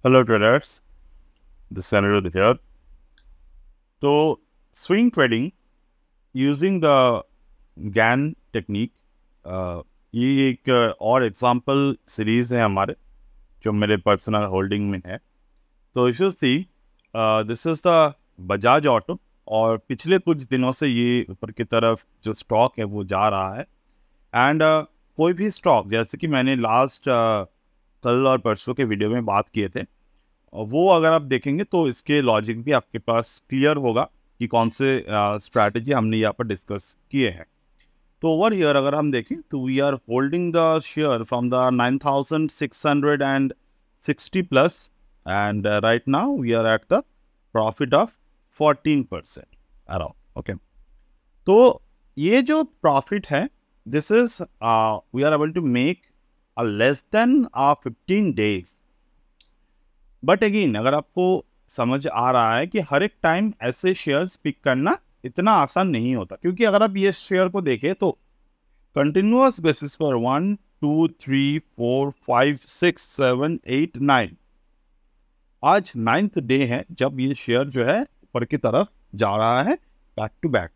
Hello traders, this is Anirudh here. तो swing trading using the GAN technique, ये एक और एग्जाम्पल सीरीज है हमारे जो मेरे पर्सनल होल्डिंग में है. तो इस this is the Bajaj auto और पिछले कुछ दिनों से ये ऊपर की तरफ जो स्टॉक है वो जा रहा है. एंड कोई भी स्टॉक जैसे कि मैंने लास्ट कल और परसों के वीडियो में बात किए थे, वो अगर आप देखेंगे तो इसके लॉजिक भी आपके पास क्लियर होगा कि कौन से स्ट्रैटेजी हमने यहाँ पर डिस्कस किए हैं. तो ओवर हियर अगर हम देखें तो we are holding the share from the 9660 plus and right now we are at the profit of 14% around. Okay, तो ये जो प्रॉफिट है this is we are able to make a less than 15 days. But again अगर आपको समझ आ रहा है कि हर एक टाइम ऐसे शेयर्स पिक करना इतना आसान नहीं होता, क्योंकि अगर आप ये शेयर को देखें तो कंटिन्यूअस बेसिस पर 1 2 3 4 5 6 7 8 9 आज 9th डे है जब ये शेयर जो है ऊपर की तरफ जा रहा है back to back.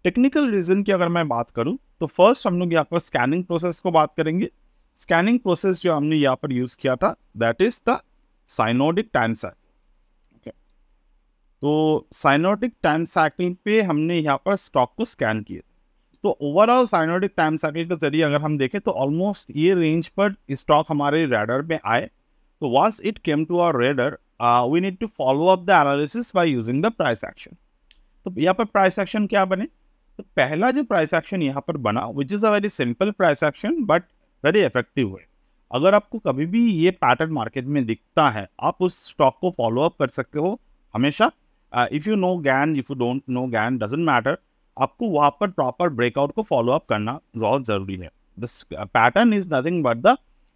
Technical reason की अगर मैं बात करूं तो फर्स्ट हम लोग यहाँ पर स्कैनिंग प्रोसेस को बात करेंगे. स्कैनिंग प्रोसेस जो हमने यहाँ पर यूज किया था that is the synodic time cycle. Okay, तो साइनोडिक टाइम साइकिल पे हमने यहाँ पर स्टॉक को स्कैन किया. तो ओवरऑल साइनोडिक टाइम साइकिल के जरिए अगर हम देखें तो ऑलमोस्ट ये रेंज पर स्टॉक हमारे रेडर में आए. तो once it came to our radar we need to follow up the analysis by using the price action. तो यहाँ पर प्राइस एक्शन क्या बने, तो पहला जो प्राइस एक्शन यहाँ पर बना which is a very simple price action but very effective है. अगर आपको कभी भी ये पैटर्न मार्केट में दिखता है आप उस स्टॉक को फॉलो अप कर सकते हो हमेशा. If you know Gann, if you don't know Gann doesn't matter, आपको वहाँ पर प्रॉपर ब्रेकआउट को फॉलो अप करना बहुत ज़रूरी है. This pattern is nothing but the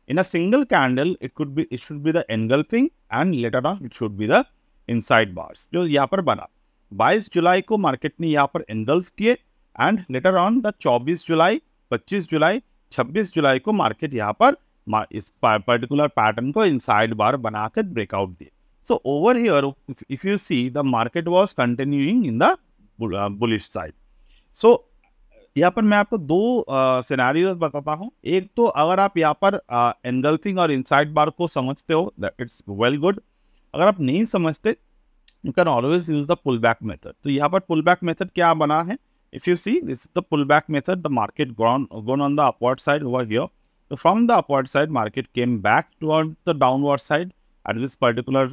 in a single candle it should be the engulfing and later on it should be the inside bars जो यहाँ पर बना. 22 जुलाई को मार्केट ने यहाँ पर एनगल्फ किए and later on the 24 July 25 July 26 July को मार्केट यहाँ पर इस पर्टिकुलर पैटर्न को इनसाइड बार बनाकर ब्रेकआउट दिए. So over here if you see the market was continuing in the bullish side. So यहाँ पर मैं आपको दो सिनेरियोस बताता हूँ. एक तो अगर आप यहाँ पर एनगल्फिंग और इनसाइड बार को समझते हो इट्स वेल गुड. अगर आप नहीं समझते you can always use the pull back method. तो यहाँ पर पुल बैक मेथड क्या बना है, if you see this is the pullback method, the market gone on the upward side over here. So from the upward side market came back toward the downward side at this particular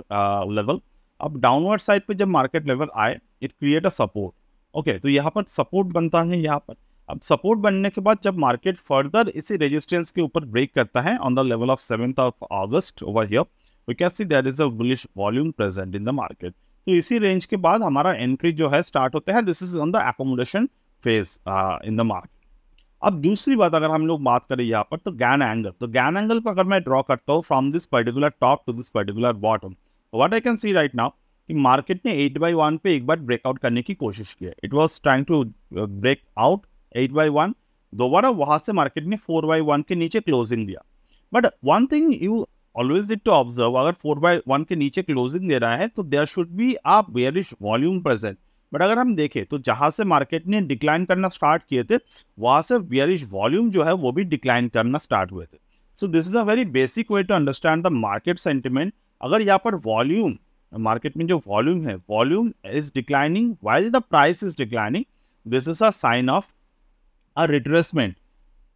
level. अब downward side पे जब market level आए it create a support. Okay, तो यहाँ पर support बनता है. यहाँ पर अब support बनने के बाद जब market further इसी resistance के ऊपर break करता है on the level of 7th of August over here, we can see there is a bullish volume present in the market. तो इसी रेंज के बाद हमारा एंट्री जो है स्टार्ट होता है. This is on the accommodation phase in the market. अब दूसरी बात अगर हम लोग बात करें यहाँ पर तो गैन एंगल. तो गैन एंगल पर अगर मैं ड्रॉ करता हूँ from this particular top to this particular bottom, what I can see right now कि मार्केट ने 8/1 पे एक बार ब्रेकआउट करने की कोशिश की है. It was trying to break out 8/1. दोबारा वहां से मार्केट ने 4/1 के नीचे क्लोजिंग दिया. But one thing you always need to observe, अगर 4/1 के नीचे क्लोजिंग दे रहा है तो there should be a bearish volume present. But अगर हम देखें तो जहां से मार्केट ने डिक्लाइन करना स्टार्ट किए थे वहां से बेयरिश वॉल्यूम जो है वो भी डिक्लाइन करना स्टार्ट हुए थे. So this is a very basic way to understand the market sentiment. अगर यहाँ पर वॉल्यूम मार्केट में जो वॉल्यूम है volume is declining while the price is declining, this is a sign of a retracement.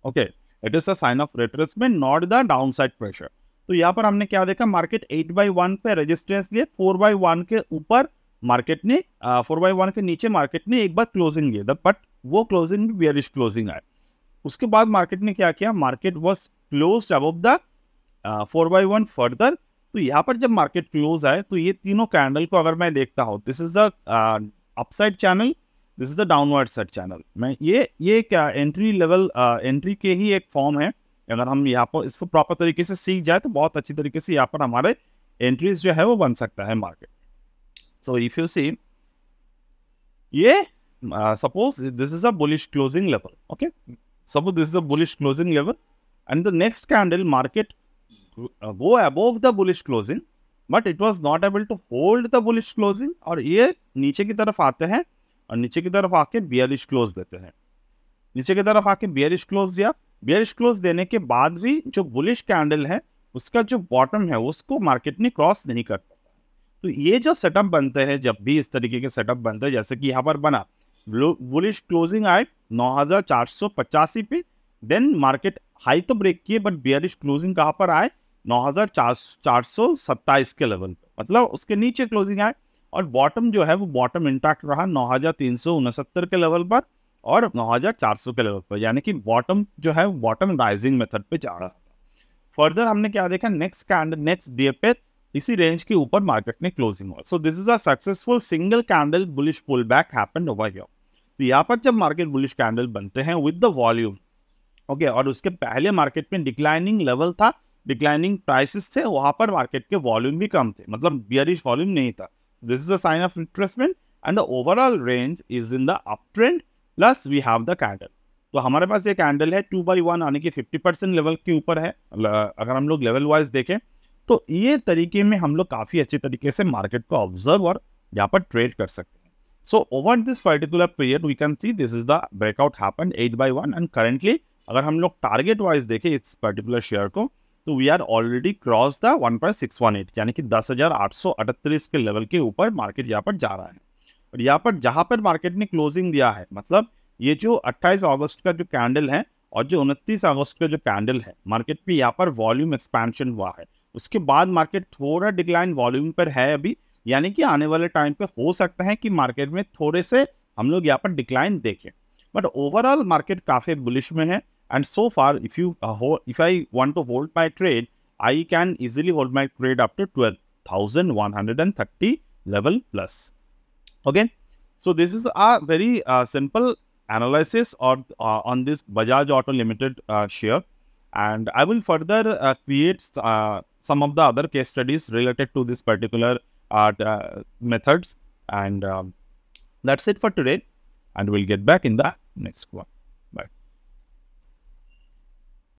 Okay, it is a sign of retracement not the downside pressure. तो यहाँ पर हमने क्या देखा, मार्केट 8/1 पे रेजिस्टेंस लिए, 4/1 के ऊपर मार्केट ने 4/1 के नीचे मार्केट ने एक बार क्लोजिंग लिया था बट वो क्लोजिंग भी बेयरिश क्लोजिंग आए. उसके बाद मार्केट ने क्या किया, market was closed above the 4/1 further. तो यहाँ पर जब मार्केट क्लोज आए तो ये तीनों कैंडल को अगर मैं देखता हूँ this is the upside channel, this is the downward side channel. मैं ये क्या एंट्री लेवल एंट्री के ही एक फॉर्म है. अगर हम यहाँ पर इसको प्रॉपर तरीके से सीख जाए तो बहुत अच्छी तरीके से यहाँ पर हमारे एंट्रीज जो है वो बन सकता है मार्केट. सो इफ यू सी ये suppose this is a bullish closing level. Okay, suppose this is a bullish closing level and the next candle market go above the bullish closing, but it was not able to hold the bullish closing, और ये नीचे की तरफ आते हैं और नीचे की तरफ आके bearish close देते हैं। नीचे की तरफ आके bearish close दिया, bearish close देने के बाद भी जो bullish candle है उसका जो बॉटम है उसको मार्केट ने क्रॉस नहीं कर पाता। तो ये जो सेटअप बनते हैं, जब भी इस तरीके के सेटअप बनते हैं, जैसे कि यहाँ पर बना बुलिश क्लोजिंग आए 9485 पे, देन मार्केट हाई तो ब्रेक किए बट बियरिश क्लोजिंग कहाँ पर आए 9427 के लेवल पे, मतलब उसके नीचे क्लोजिंग आए और बॉटम जो है वो बॉटम इंटैक्ट रहा 9369 के लेवल पर और 9400 के लेवल पर, यानी कि बॉटम जो है बॉटम राइजिंग मेथड पे जा रहा था। फर्दर हमने क्या देखा, नेक्स्ट कैंडल नेक्स्ट डे पे इसी रेंज के ऊपर मार्केट में क्लोजिंग हुआ। So this is a successful single candle bullish pull back happened over here. तो यहाँ पर जब मार्केट बुलिश कैंडल बनते हैं विद द वॉल्यूम, ओके, और उसके पहले मार्केट में डिक्लाइनिंग लेवल था, डिक्लाइनिंग प्राइसेस थे, वहां पर मार्केट के वॉल्यूम भी कम थे, मतलब बियरिश वॉल्यूम नहीं था। This is a sign of retracement and the overall range is in the up trend, plus we have the candle. तो हमारे पास ये कैंडल है 2/1 आने की 50% लेवल के ऊपर है। अगर हम लोग लेवल वाइज देखें तो ये तरीके में हम लोग काफ़ी अच्छे तरीके से मार्केट को ऑब्जर्व और यहाँ पर ट्रेड कर सकते हैं। So over this particular period we can see this is the breakout happened 8/1 and currently अगर हम लोग टारगेट वाइज देखें इस पर्टिकुलर शेयर को तो we are already cross the 1.618, यानी कि 10,838 के लेवल के ऊपर मार्केट यहाँ पर जा रहा है। और यहाँ पर जहाँ पर मार्केट ने क्लोजिंग दिया है, मतलब ये जो 28 अगस्त का जो कैंडल है और जो 29 अगस्त का जो कैंडल है, मार्केट पे यहाँ पर वॉल्यूम एक्सपेंशन हुआ है। उसके बाद मार्केट थोड़ा डिक्लाइन वॉल्यूम पर है अभी, यानी कि आने वाले टाइम पे हो सकता है कि मार्केट में थोड़े से हम लोग यहाँ पर डिक्लाइन देखें, बट ओवरऑल मार्केट काफ़ी बुलिश में है। And so far if I want to hold my trade, I can easily hold my trade up to 12,130 level plus. Okay, so this is a very simple analysis on this Bajaj Auto Limited share, and I will further create some of the other case studies related to this particular methods, and that's it for today, and we'll get back in the next one.